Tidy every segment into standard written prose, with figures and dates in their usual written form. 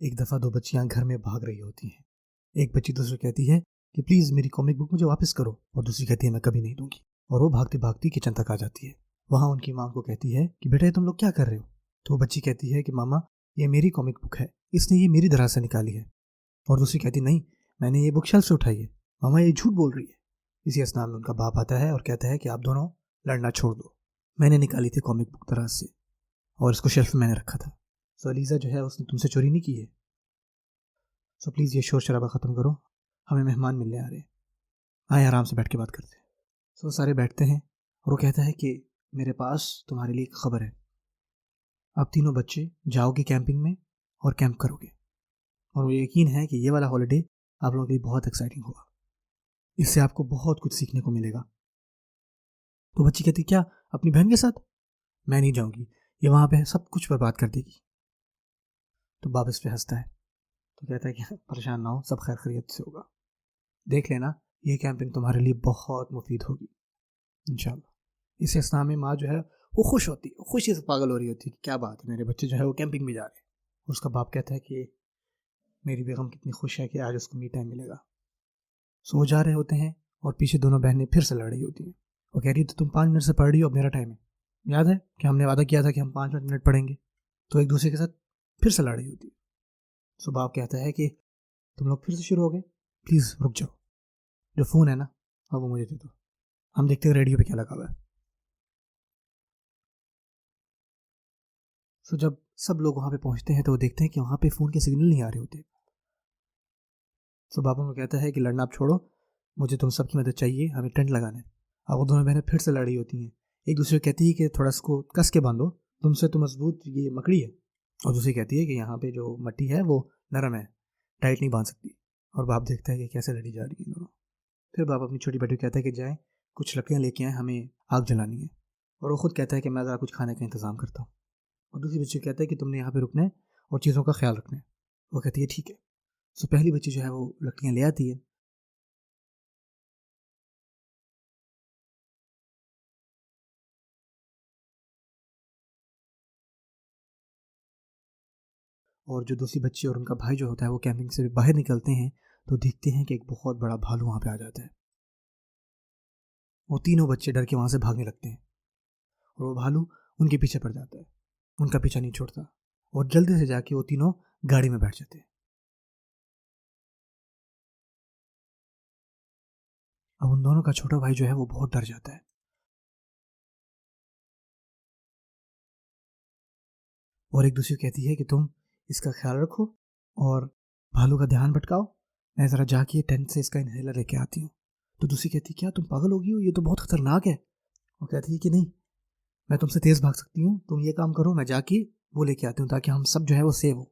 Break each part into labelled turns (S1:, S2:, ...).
S1: एक दफ़ा दो बच्चियां घर में भाग रही होती हैं। एक बच्ची दूसरी कहती है कि प्लीज़ मेरी कॉमिक बुक मुझे वापस करो, और दूसरी कहती है मैं कभी नहीं दूंगी। और वो भागती भागती किचन तक आ जाती है। वहाँ उनकी माँ को कहती है कि बेटा ये तुम लोग क्या कर रहे हो। तो वो बच्ची कहती है कि मामा ये मेरी कॉमिक बुक है, इसने ये मेरी तरह से निकाली है। और दूसरी कहती नहीं, मैंने ये बुक शेल्फ से उठाई है, मामा ये झूठ बोल रही है। इसी असनाम में उनका बाप आता है और कहता है कि आप दोनों लड़ना छोड़ दो, मैंने निकाली थी कॉमिक बुक दराज से और इसको शेल्फ में मैंने रखा था। सो अलीज़ा जो है उसने तुमसे चोरी नहीं की है। सो प्लीज़ ये शोर शराबा ख़त्म करो, हमें मेहमान मिलने आ रहे हैं, आए आराम से बैठ के बात करते हैं। सो सारे बैठते हैं और वो कहता है कि मेरे पास तुम्हारे लिए एक खबर है। आप तीनों बच्चे जाओगे कैंपिंग में और कैंप करोगे, और मुझे यकीन है कि ये वाला हॉलिडे आप लोगों के लिए बहुत एक्साइटिंग होगा। इससे आपको बहुत कुछ सीखने को मिलेगा। तो बच्ची कहती क्या अपनी बहन के साथ? मैं नहीं जाऊंगी, ये वहाँ पे सब कुछ बर्बाद कर देगी। तो बाप इस पे हंसता है, तो कहता है कि परेशान ना हो, सब खैर खैरियत से होगा, देख लेना ये कैंपिंग तुम्हारे लिए बहुत मुफीद होगी इंशाल्लाह। इस असना में माँ जो है वो खुश होती है, खुशी से पागल हो रही होती है कि क्या बात है, मेरे बच्चे जो है वो कैंपिंग में जा रहे हैं। उसका बाप कहता है कि मेरी बेगम कितनी खुश है कि आज उसको मी टाइम मिलेगा। सो जा रहे होते हैं और पीछे दोनों बहनें फिर से लड़ रही होती हैं। वो कह रही तो तुम 5 मिनट से पढ़ रही हो, अब मेरा टाइम है, याद है कि हमने वादा किया था कि हम 5 मिनट पढ़ेंगे। तो एक दूसरे के साथ फिर से लड़ रही होती है। सो बाप कहता है कि तुम लोग फिर से शुरू हो गए, प्लीज़ रुक जाओ, जो फ़ोन है ना अब वो मुझे दे दो, हम देखते हैं रेडियो पे क्या लगा हुआ है। सो जब सब लोग वहाँ पे पहुँचते हैं तो वो देखते हैं कि वहाँ पे फ़ोन के सिग्नल नहीं आ रहे होते। सो बाबा को कहता है कि लड़ना आप छोड़ो, मुझे तुम सबकी मदद चाहिए, हमें टेंट लगाना है। अब वो दोनों बहनें फिर से लड़ी होती हैं। एक दूसरे को कहती है कि थोड़ा इसको कस के बांधो, तुमसे तो मजबूत ये मकड़ी है। और दूसरी कहती है कि यहाँ पे जो मट्टी है वो नरम है, टाइट नहीं बांध सकती। और बाप देखता है कि कैसे लड़ी जा रही है दोनों। फिर बाप अपनी छोटी बेटी को कहता है कि जाएँ कुछ लकड़ियाँ लेके आएँ, हमें आग जलानी है। और वो खुद कहता है कि मैं ज़रा कुछ खाने का इंतज़ाम करता हूँ। और दूसरी बच्ची कहता है कि तुमने यहाँ पे रुकना है और चीज़ों का ख्याल रखना है। वो कहती है ठीक है। सो पहली बच्ची जो है वो लकड़ियाँ ले आती है। और जो दूसरी बच्ची और उनका भाई जो होता है वो कैंपिंग से बाहर निकलते हैं तो देखते हैं कि एक बहुत बड़ा भालू वहाँ पे आ जाता है। वो तीनों बच्चे डर के वहाँ से भागने लगते हैं और वो भालू उनके पीछे पड़ जाता है, उनका पीछा नहीं छोड़ता और जल्दी से जाके वो तीनों गाड़ी में बैठ जाते हैं। अब उन दोनों का छोटा भाई जो है वो बहुत डर जाता है और एक दूसरे को कहती है कि तुम इसका ख्याल रखो और भालू का ध्यान भटकाओ, मैं ज़रा जाके टेंट से इसका इनहेलर लेके आती हूँ। तो दूसरी कहती है क्या तुम पागल हो गई हो, ये तो बहुत खतरनाक है। वो कहती है कि नहीं, मैं तुमसे तेज़ भाग सकती हूँ, तुम ये काम करो, मैं जाके वो लेके आती हूँ ताकि हम सब जो है वो सेव हो।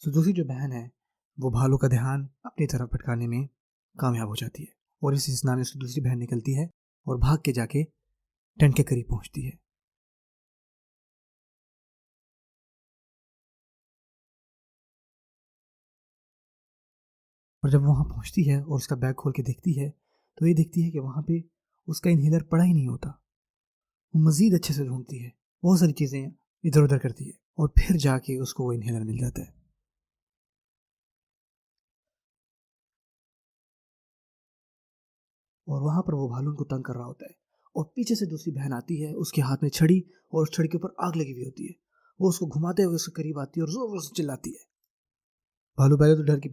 S1: तो दूसरी जो बहन है वो भालू का ध्यान अपनी तरफ भटकाने में कामयाब हो जाती है और इस सिलसिला में उसकी दूसरी बहन निकलती है और भाग के जाके टेंट के करीब पहुंचती है। और जब वहाँ पहुंचती है और उसका बैग खोल के देखती है तो ये देखती है कि वहाँ पे उसका इनहेलर पड़ा ही नहीं होता। वो मज़ीद अच्छे से ढूंढती है, बहुत सारी चीज़ें इधर उधर करती है और फिर जाके उसको वो इनहेलर मिल जाता है। और वहाँ पर वो भालू उनको तंग कर रहा होता है और पीछे से दूसरी बहन आती है, उसके हाथ में छड़ी और उस छड़ी के ऊपर आग लगी हुई होती है। वो उसको घुमाते हुए उसके करीब आती है और जोर जोर से चिल्लाती है। भालू पहले तो डर के